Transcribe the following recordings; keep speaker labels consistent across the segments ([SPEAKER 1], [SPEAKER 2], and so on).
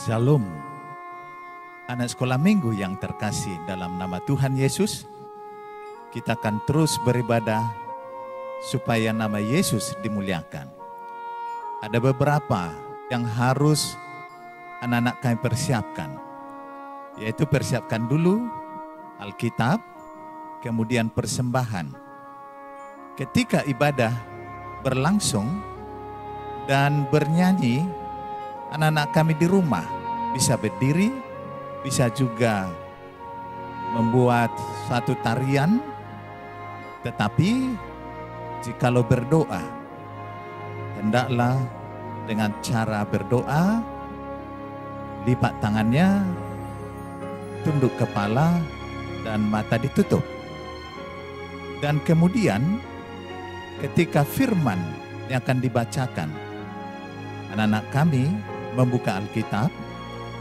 [SPEAKER 1] Shalom, anak sekolah minggu yang terkasih dalam nama Tuhan Yesus. Kita akan terus beribadah supaya nama Yesus dimuliakan. Ada beberapa yang harus anak-anak kami persiapkan, yaitu persiapkan dulu Alkitab, kemudian persembahan. Ketika ibadah berlangsung dan bernyanyi, anak-anak kami di rumah bisa berdiri, bisa juga membuat satu tarian. Tetapi jikalau berdoa, hendaklah dengan cara berdoa, lipat tangannya, tunduk kepala, dan mata ditutup. Dan kemudian ketika firman yang akan dibacakan, anak-anak kami membuka Alkitab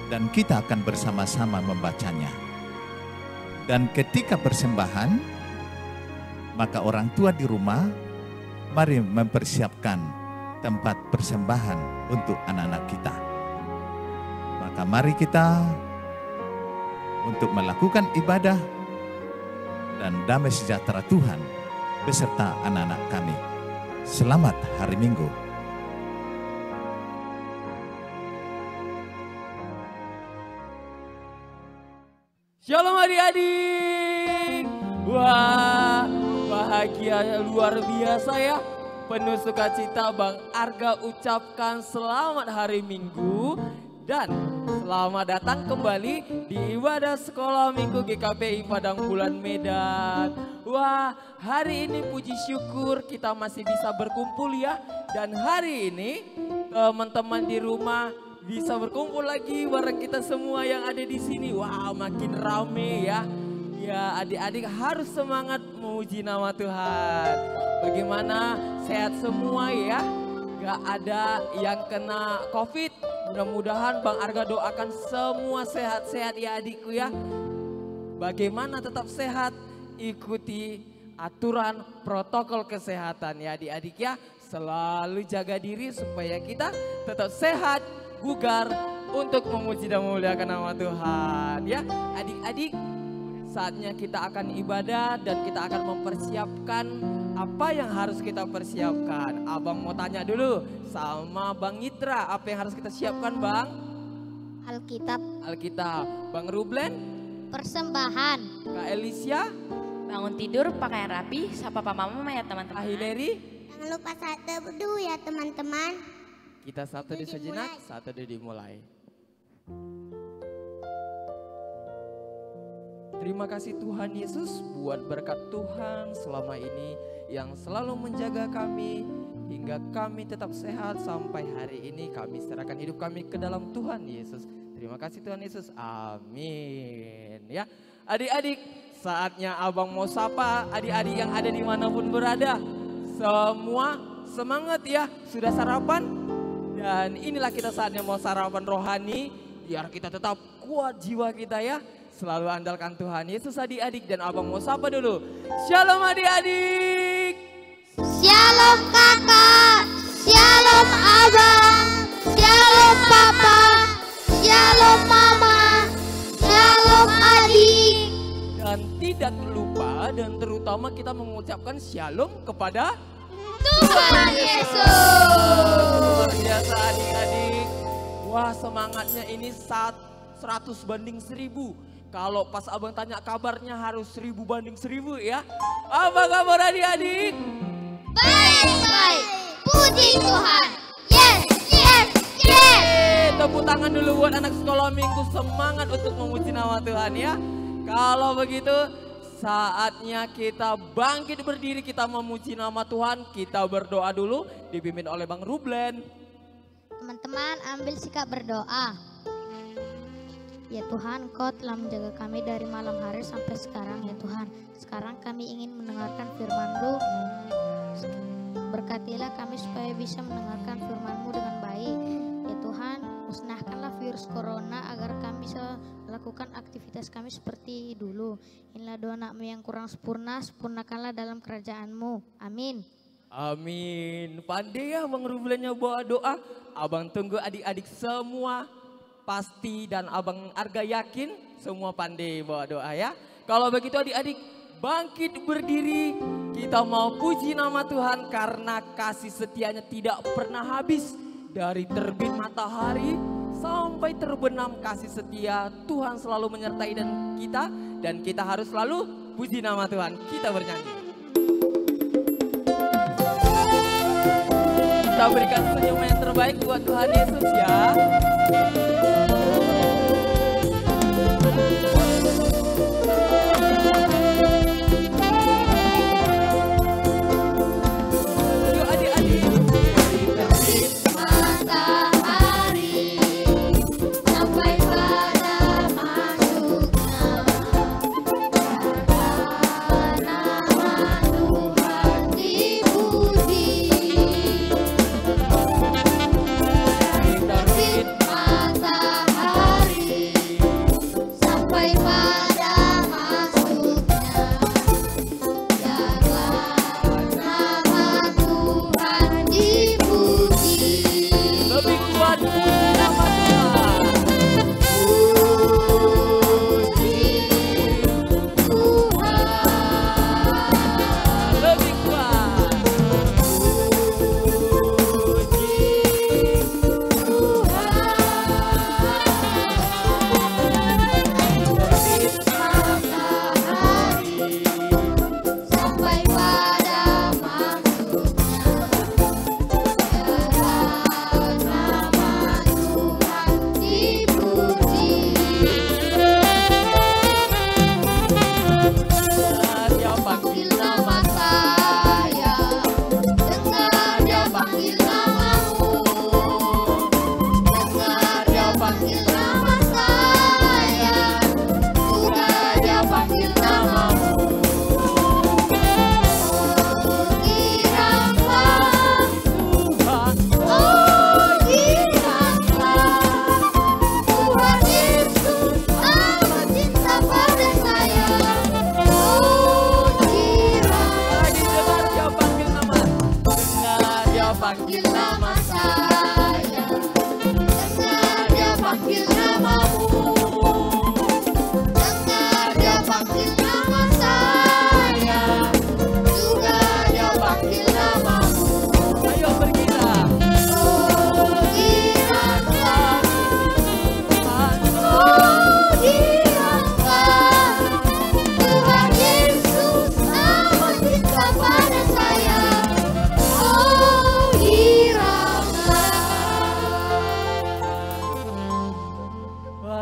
[SPEAKER 1] dan kita akan bersama-sama membacanya. Dan ketika persembahan, maka orang tua di rumah mari mempersiapkan tempat persembahan untuk anak-anak kita. Maka mari kita untuk melakukan ibadah dan damai sejahtera Tuhan beserta anak-anak kami. Selamat hari Minggu.
[SPEAKER 2] Shalom adik-adik. Wah, bahagia luar biasa ya. Penuh sukacita Bang Arga ucapkan selamat hari Minggu. Dan selamat datang kembali di ibadah sekolah Minggu GKPI Padang Bulan Medan. Wah, hari ini puji syukur kita masih bisa berkumpul ya. Dan hari ini teman-teman di rumah bisa berkumpul lagi bareng kita semua yang ada di sini. Wow, makin rame ya. Ya, adik-adik harus semangat memuji nama Tuhan. Bagaimana, sehat semua ya? Gak ada yang kena COVID. Mudah-mudahan Bang Arga doakan semua sehat-sehat ya adikku ya. Bagaimana tetap sehat? Ikuti aturan protokol kesehatan ya adik-adik ya. Selalu jaga diri supaya kita tetap sehat, bugar untuk memuji dan memuliakan nama Tuhan ya. Adik-adik, saatnya kita akan ibadah dan kita akan mempersiapkan apa yang harus kita persiapkan. Abang mau tanya dulu sama Bang Yitra, apa yang harus kita siapkan Bang? Alkitab. Bang Rublen?
[SPEAKER 3] Persembahan.
[SPEAKER 2] Kak Elisya?
[SPEAKER 4] Bangun tidur, pakaian rapi, sapa papa mama ya teman-teman.
[SPEAKER 2] Kak Hileri?
[SPEAKER 3] Jangan lupa saat teduh ya teman-teman.
[SPEAKER 2] Kita satu di sejenak, satu di dimulai. Terima kasih Tuhan Yesus buat berkat Tuhan selama ini yang selalu menjaga kami hingga kami tetap sehat sampai hari ini. Kami serahkan hidup kami ke dalam Tuhan Yesus. Terima kasih Tuhan Yesus. Amin. Ya, adik-adik, saatnya abang mau sapa adik-adik yang ada dimanapun berada. Semua semangat ya, sudah sarapan? Dan inilah kita saatnya mau sarapan rohani biar kita tetap kuat jiwa kita ya. Selalu andalkan Tuhan Yesus adik-adik, dan abang mau sapa dulu. Shalom adik-adik.
[SPEAKER 3] Shalom kakak. Shalom abang. Shalom papa. Shalom mama. Shalom adik.
[SPEAKER 2] Dan tidak lupa dan terutama kita mengucapkan shalom kepada
[SPEAKER 3] Tuhan Yesus.
[SPEAKER 2] luar biasa adik-adik. Wah, semangatnya ini 100 banding 1000. Kalau pas abang tanya kabarnya harus 1000 banding 1000 ya. Apa kabar adik-adik?
[SPEAKER 3] Baik. Puji Tuhan. Yes.
[SPEAKER 2] Tepuk tangan dulu buat anak sekolah minggu, semangat untuk memuji nama Tuhan ya. Kalau begitu saatnya kita bangkit berdiri, kita memuji nama Tuhan. Kita berdoa dulu dipimpin oleh Bang Rublen.
[SPEAKER 3] Teman-teman ambil sikap berdoa. Ya Tuhan, Engkau telah menjaga kami dari malam hari sampai sekarang ya Tuhan. Sekarang kami ingin mendengarkan firman-Mu. Berkatilah kami supaya bisa mendengarkan firman-Mu dengan baik. Ya Tuhan, musnahkanlah virus corona agar kami bisa melakukan aktivitas kami seperti dulu. Inilah doa anakmu yang kurang sempurna, sempurnakanlah dalam kerajaan-Mu. Amin.
[SPEAKER 2] Amin. Pandai ya Bang Rublennya bawa doa. Abang tunggu adik-adik semua pasti dan Abang Arga yakin semua pandai bawa doa ya. Kalau begitu adik-adik bangkit berdiri, kita mau puji nama Tuhan karena kasih setianya tidak pernah habis. Dari terbit matahari sampai terbenam kasih setia Tuhan selalu menyertai dan kita harus selalu puji nama Tuhan. Kita bernyanyi. Kita berikan senyuman yang terbaik buat Tuhan Yesus ya.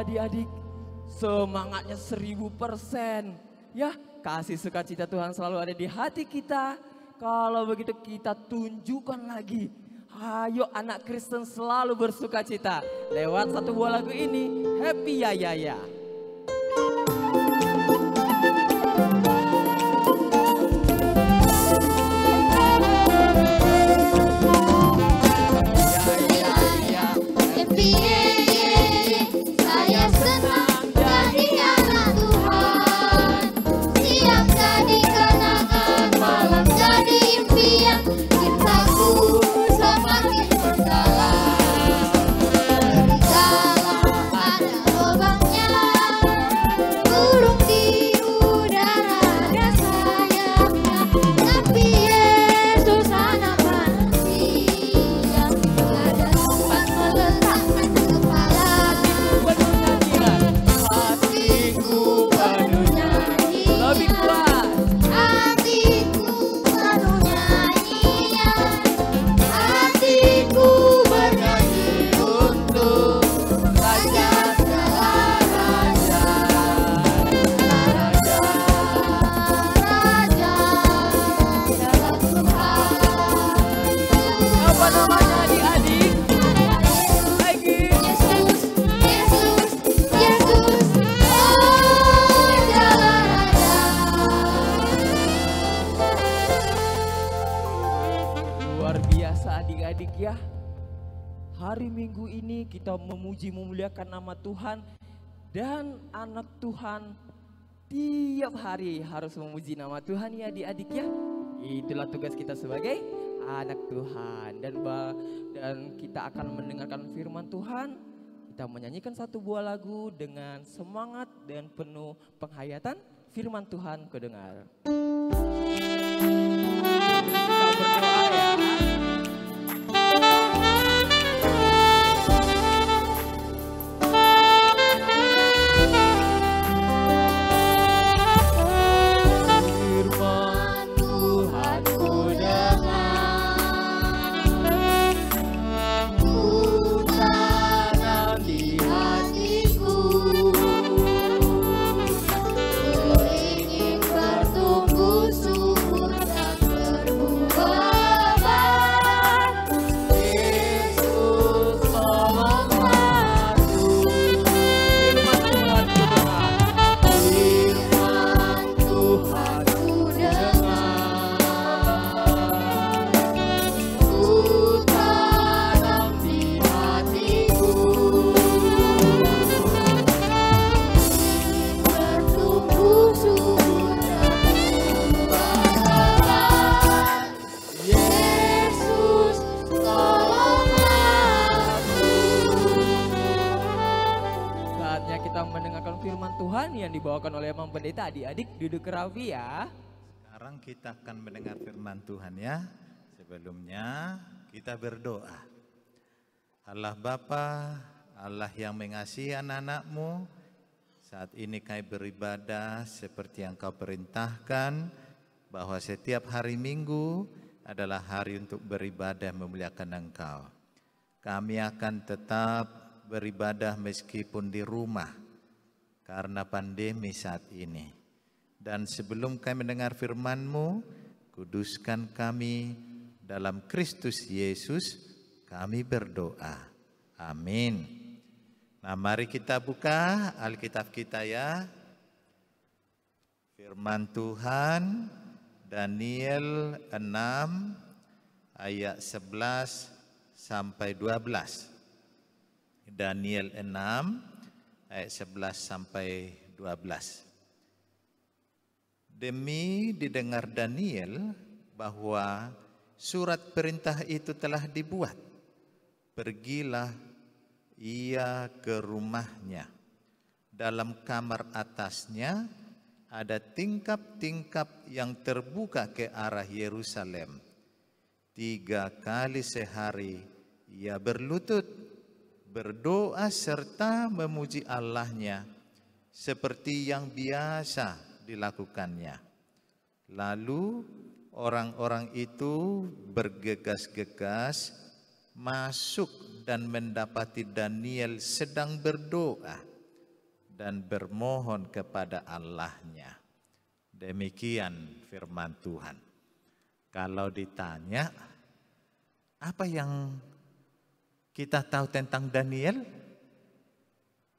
[SPEAKER 2] Adik-adik semangatnya 1000% ya, kasih sukacita Tuhan selalu ada di hati kita. Kalau begitu kita tunjukkan lagi, ayo anak Kristen selalu bersukacita lewat satu buah lagu ini, Happy Ya Ya Ya. Hari Minggu ini kita memuji memuliakan nama Tuhan dan anak Tuhan tiap hari harus memuji nama Tuhan ya adik-adik ya. Itulah tugas kita sebagai anak Tuhan dan kita akan mendengarkan firman Tuhan. Kita kita menyanyikan satu buah lagu dengan semangat dan penuh penghayatan firman Tuhan kedengar. Kita berdoa ya. Yang dibawakan oleh Mang Pendeta, adik-adik duduk rapi ya.
[SPEAKER 1] Sekarang kita akan mendengar firman Tuhan ya. Sebelumnya kita berdoa. Allah Bapa, Allah yang mengasihi anak-anak-Mu, saat ini kami beribadah seperti yang Kau perintahkan, bahwa setiap hari Minggu adalah hari untuk beribadah memuliakan Engkau. Kami akan tetap beribadah meskipun di rumah, karena pandemi saat ini. Dan sebelum kami mendengar firman-Mu, kuduskan kami dalam Kristus Yesus, kami berdoa. Amin. Nah, mari kita buka Alkitab kita ya. Firman Tuhan, Daniel 6 ayat 11 sampai 12. Daniel 6 ayat 11 sampai 12. Demi didengar Daniel bahwa surat perintah itu telah dibuat, pergilah ia ke rumahnya. Dalam kamar atasnya ada tingkap-tingkap yang terbuka ke arah Yerusalem. 3 kali sehari ia berlutut, berdoa serta memuji Allahnya seperti yang biasa dilakukannya. Lalu orang-orang itu bergegas-gegas masuk dan mendapati Daniel sedang berdoa dan bermohon kepada Allahnya. Demikian firman Tuhan. Kalau ditanya, apa yang kita tahu tentang Daniel?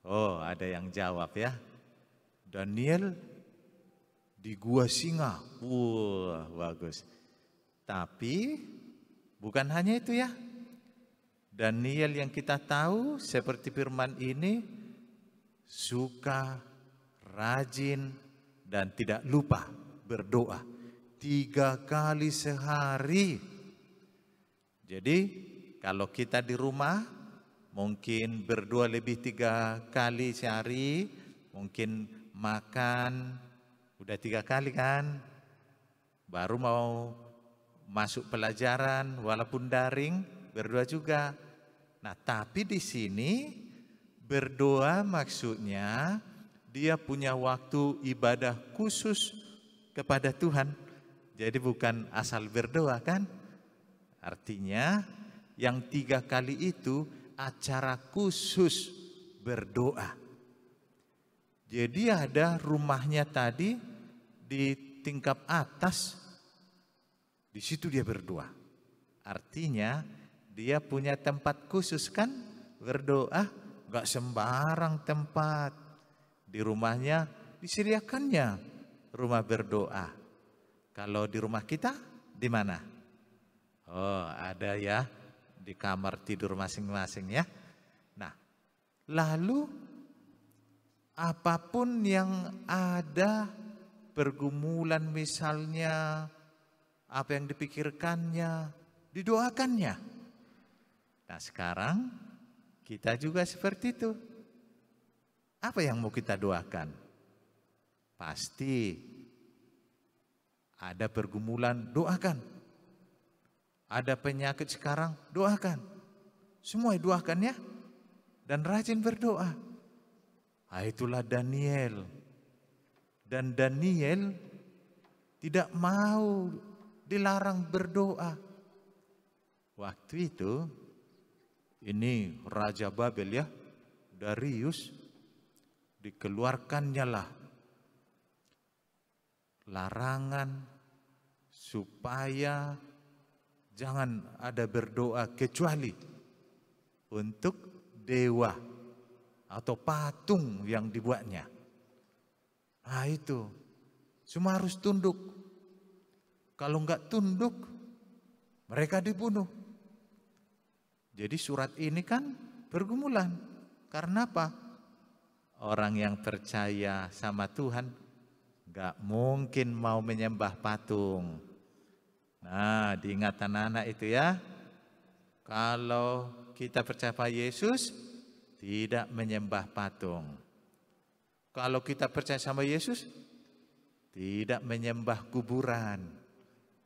[SPEAKER 1] Oh, ada yang jawab ya. Daniel di gua singa. Wah, bagus. Tapi bukan hanya itu ya. Daniel yang kita tahu seperti firman ini suka, rajin, dan tidak lupa berdoa 3 kali sehari. Jadi kalau kita di rumah mungkin berdoa lebih 3 kali sehari, mungkin makan udah 3 kali kan, baru mau masuk pelajaran walaupun daring berdoa juga. Nah, tapi di sini berdoa maksudnya dia punya waktu ibadah khusus kepada Tuhan. Jadi bukan asal berdoa kan? Artinya yang 3 kali itu acara khusus berdoa. Jadi ada rumahnya tadi di tingkap atas, di situ dia berdoa. Artinya dia punya tempat khusus kan berdoa, gak sembarang tempat. Di rumahnya disediakannya rumah berdoa. Kalau di rumah kita di mana? Oh, ada ya. Di kamar tidur masing-masing ya. Nah, lalu apapun yang ada pergumulan misalnya, apa yang dipikirkannya, didoakannya. Nah, sekarang kita juga seperti itu. Apa yang mau kita doakan? Pasti ada pergumulan, doakan. Ada penyakit sekarang, doakan. Semua doakan ya. Dan rajin berdoa. Itulah Daniel. Dan Daniel tidak mau dilarang berdoa. Waktu itu, ini Raja Babel ya, Darius, dikeluarkannya lah larangan supaya jangan ada berdoa kecuali untuk dewa atau patung yang dibuatnya. Nah itu, semua harus tunduk. Kalau enggak tunduk, mereka dibunuh. Jadi surat ini kan pergumulan. Karena apa? Orang yang percaya sama Tuhan enggak mungkin mau menyembah patung. Nah, diingat anak-anak itu ya. Kalau kita percaya pada Yesus, tidak menyembah patung. Kalau kita percaya sama Yesus, tidak menyembah kuburan.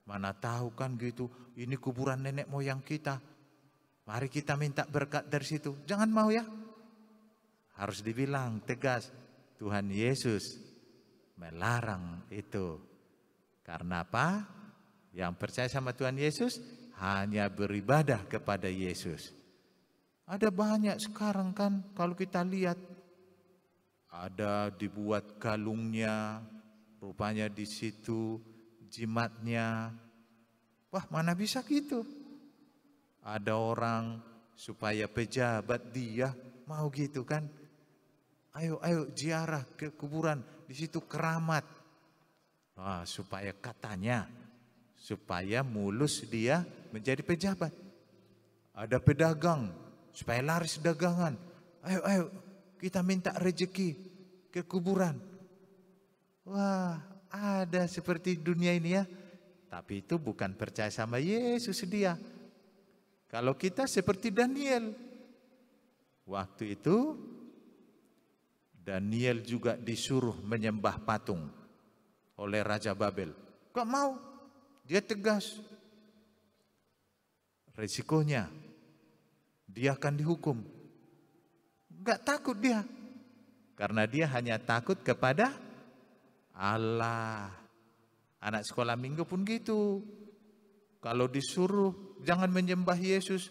[SPEAKER 1] Mana tahu kan gitu, ini kuburan nenek moyang kita. Mari kita minta berkat dari situ. Jangan mau ya. Harus dibilang tegas, Tuhan Yesus melarang itu. Karena apa? Yang percaya sama Tuhan Yesus hanya beribadah kepada Yesus. Ada banyak sekarang kan kalau kita lihat. Ada dibuat kalungnya, rupanya di situ jimatnya. Wah, mana bisa gitu? Ada orang supaya pejabat dia mau gitu kan? Ayo ziarah ke kuburan, di situ keramat. Wah, supaya katanya supaya mulus dia menjadi pejabat. Ada pedagang supaya laris dagangan. Ayo kita minta rezeki ke kuburan. Wah, ada seperti dunia ini ya. Tapi itu bukan percaya sama Yesus dia. Kalau kita seperti Daniel. Waktu itu Daniel juga disuruh menyembah patung oleh Raja Babel. Gak mau. Dia tegas. Resikonya dia akan dihukum. Gak takut dia. Karena dia hanya takut kepada Allah. Anak sekolah minggu pun gitu. Kalau disuruh jangan menyembah Yesus,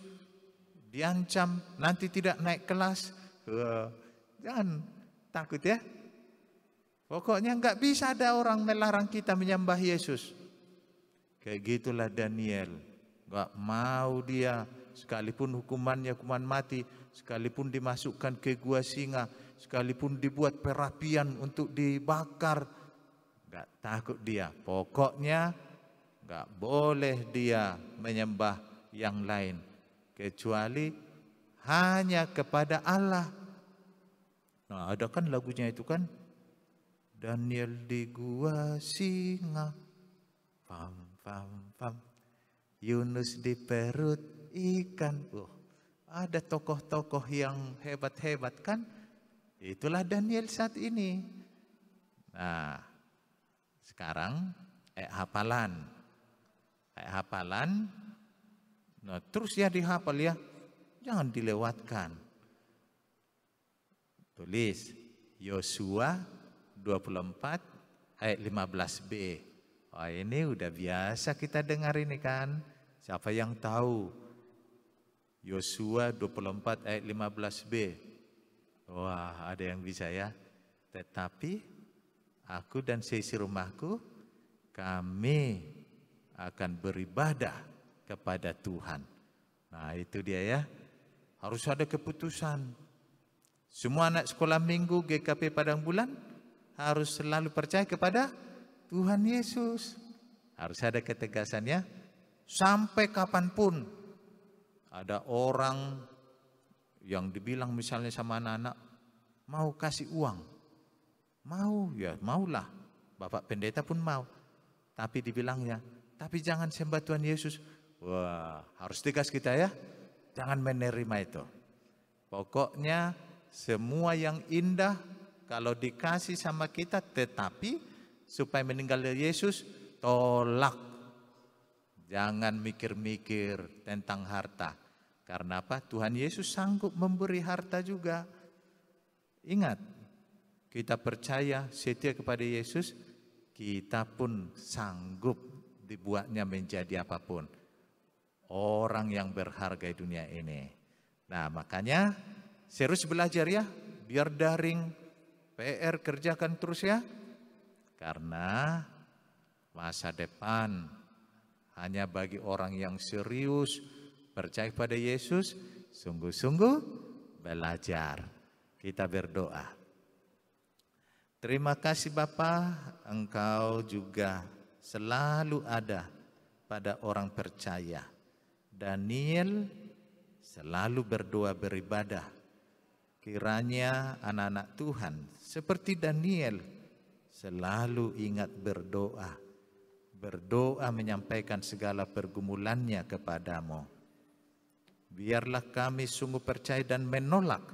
[SPEAKER 1] diancam nanti tidak naik kelas. Jangan takut ya. Pokoknya nggak bisa ada orang melarang kita menyembah Yesus. Kayak gitulah Daniel. Nggak mau dia, sekalipun hukumannya hukuman mati, sekalipun dimasukkan ke gua singa, sekalipun dibuat perapian untuk dibakar, nggak takut dia. Pokoknya nggak boleh dia menyembah yang lain kecuali hanya kepada Allah. Nah, ada kan lagunya itu kan, Daniel di gua singa, pam pam pam, Yunus di perut ikan. Ada tokoh-tokoh yang hebat-hebat kan? Itulah Daniel saat ini. Nah, sekarang hafalan. Hafalan. Nah, terus ya dihafal ya. Jangan dilewatkan. Tulis Yosua 24 ayat 15b. Wah, ini udah biasa kita dengar ini kan. Siapa yang tahu? Yosua 24 ayat 15b. Wah, ada yang bisa ya. Tetapi aku dan seisi rumahku, kami akan beribadah kepada Tuhan. Nah, itu dia ya. Harus ada keputusan. Semua anak sekolah minggu GKP Padang Bulan harus selalu percaya kepada Tuhan Yesus. Harus ada ketegasannya. Sampai kapanpun ada orang yang dibilang misalnya sama anak-anak, mau kasih uang. Mau, ya maulah. Bapak pendeta pun mau. Tapi dibilangnya, tapi jangan sembah Tuhan Yesus. Wah, harus tegas kita ya. Jangan menerima itu. Pokoknya semua yang indah kalau dikasih sama kita, tetapi supaya meninggal Yesus, tolak. Jangan mikir-mikir tentang harta. Karena apa? Tuhan Yesus sanggup memberi harta juga. Ingat, kita percaya, setia kepada Yesus, kita pun sanggup dibuatnya menjadi apapun. Orang yang berharga di dunia ini. Nah, makanya serius belajar ya, biar daring, PR kerjakan terus ya. Karena masa depan hanya bagi orang yang serius, percaya pada Yesus, sungguh-sungguh belajar. Kita berdoa. Terima kasih Bapa, Engkau juga selalu ada pada orang percaya. Daniel selalu berdoa beribadah. Kiranya anak-anak Tuhan seperti Daniel selalu ingat berdoa. Berdoa menyampaikan segala pergumulannya kepadamu. Biarlah kami sungguh percaya dan menolak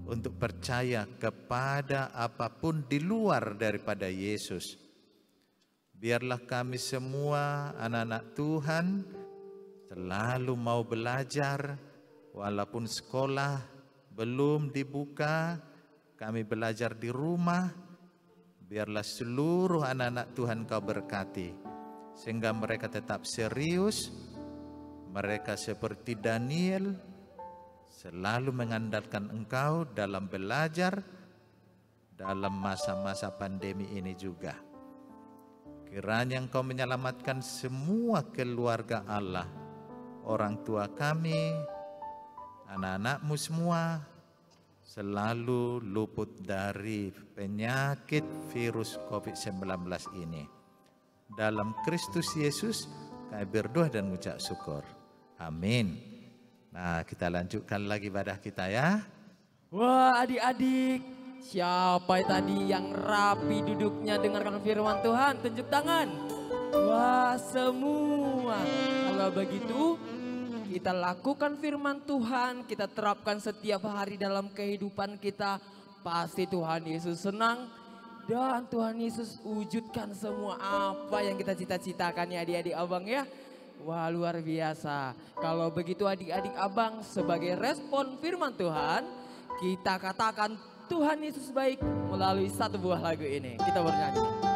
[SPEAKER 1] untuk percaya kepada apapun di luar daripada Yesus. Biarlah kami semua anak-anak Tuhan selalu mau belajar, walaupun sekolah belum dibuka, kami belajar di rumah. Biarlah seluruh anak-anak Tuhan Kau berkati, sehingga mereka tetap serius. Mereka seperti Daniel, selalu mengandalkan Engkau dalam belajar, dalam masa-masa pandemi ini juga. Kiranya Engkau menyelamatkan semua keluarga Allah, orang tua kami, anak-anakmu semua, selalu luput dari penyakit virus COVID-19 ini. Dalam Kristus Yesus, kami berdoa dan mengucap syukur. Amin. Nah, kita lanjutkan lagi ibadah kita ya.
[SPEAKER 2] Wah, adik-adik, siapa tadi yang rapi duduknya dengarkan firman Tuhan? Tunjuk tangan. Wah, semua. Kalau begitu, kita lakukan firman Tuhan, kita terapkan setiap hari dalam kehidupan kita. Pasti Tuhan Yesus senang dan Tuhan Yesus wujudkan semua apa yang kita cita-citakan ya adik-adik abang ya. Wah, luar biasa. Kalau begitu adik-adik abang, sebagai respon firman Tuhan, kita katakan Tuhan Yesus baik melalui satu buah lagu ini. Kita bernyanyi.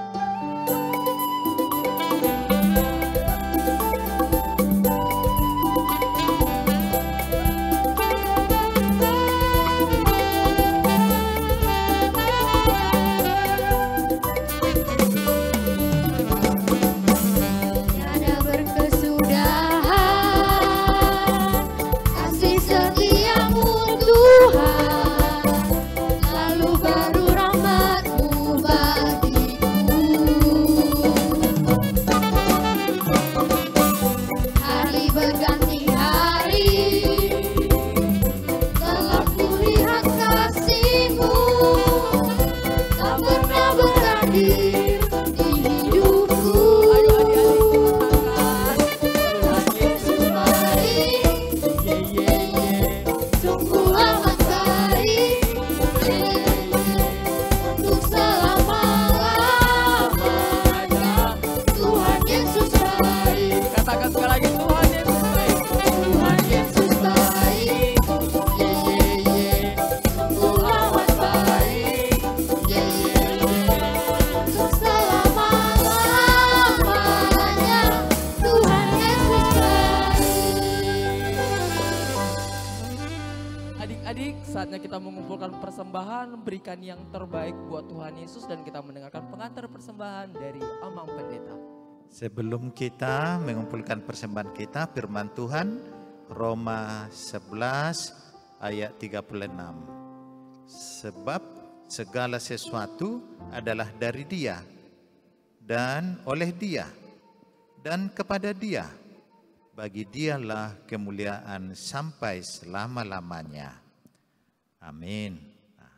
[SPEAKER 2] Saatnya kita mengumpulkan persembahan, berikan yang terbaik buat Tuhan Yesus, dan kita mendengarkan pengantar persembahan dari Amang Pendeta.
[SPEAKER 1] Sebelum kita mengumpulkan persembahan kita, firman Tuhan Roma 11 ayat 36. Sebab segala sesuatu adalah dari Dia dan oleh Dia dan kepada Dia. Bagi Dialah kemuliaan sampai selama-lamanya. Amin. Nah,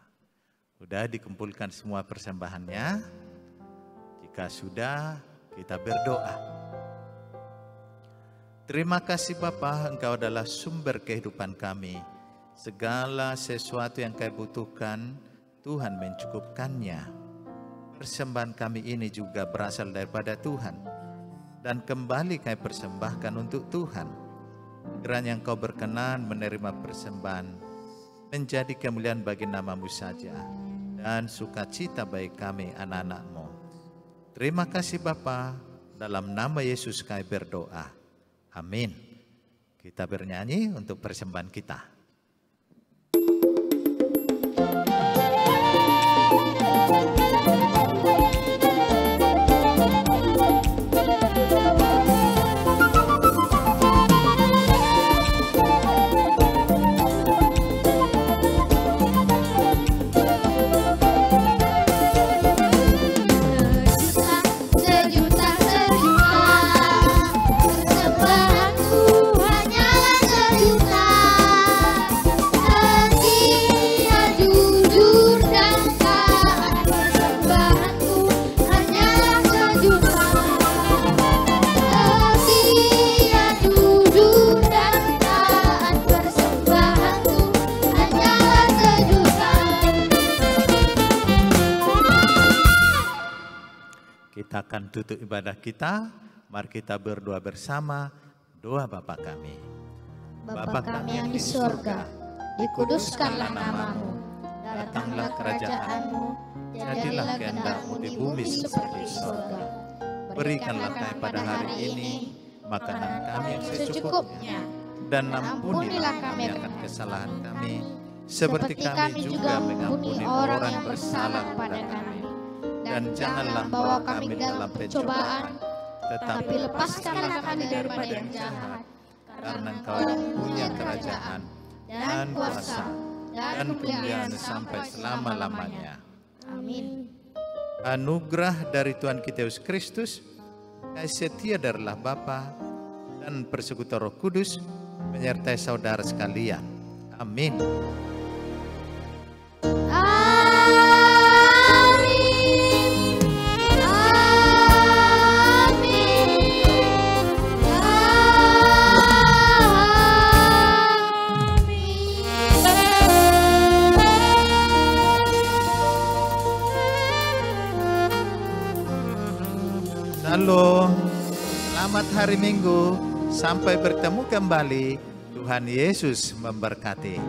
[SPEAKER 1] sudah dikumpulkan semua persembahannya. Jika sudah, kita berdoa. Terima kasih Bapa, Engkau adalah sumber kehidupan kami. Segala sesuatu yang kami butuhkan, Tuhan mencukupkannya. Persembahan kami ini juga berasal daripada Tuhan. Dan kembali kami persembahkan untuk Tuhan. Kiranya Engkau berkenan menerima persembahan, menjadi kemuliaan bagi nama-Mu saja, dan sukacita bagi kami anak-anak-Mu. Terima kasih Bapa, dalam nama Yesus kami berdoa. Amin. Kita bernyanyi untuk persembahan kita. Kita akan tutup ibadah kita. Mari kita berdoa bersama. Doa Bapa kami.
[SPEAKER 3] Bapa kami yang di surga, dikuduskanlah nama-Mu, datanglah kerajaan-Mu, jadilah kehendak-Mu di bumi seperti di surga.
[SPEAKER 1] Berikanlah kami pada hari ini makanan kami yang secukupnya, dan ampunilah kami akan kesalahan kami, seperti kami juga mengampuni orang yang bersalah kepada kami. Dan janganlah bawa kami dalam pencobaan, tetapi lepaskanlah kami daripada yang jahat. Karena Engkau yang punya kerajaan dan kuasa dan kemuliaan sampai selama-lamanya.
[SPEAKER 3] Amin.
[SPEAKER 1] Anugerah dari Tuhan kita Yesus Kristus, kasih setia dari Allah Bapa dan persekutuan Roh Kudus menyertai saudara sekalian. Amin. Shalom, selamat hari Minggu, sampai bertemu kembali. Tuhan Yesus memberkati.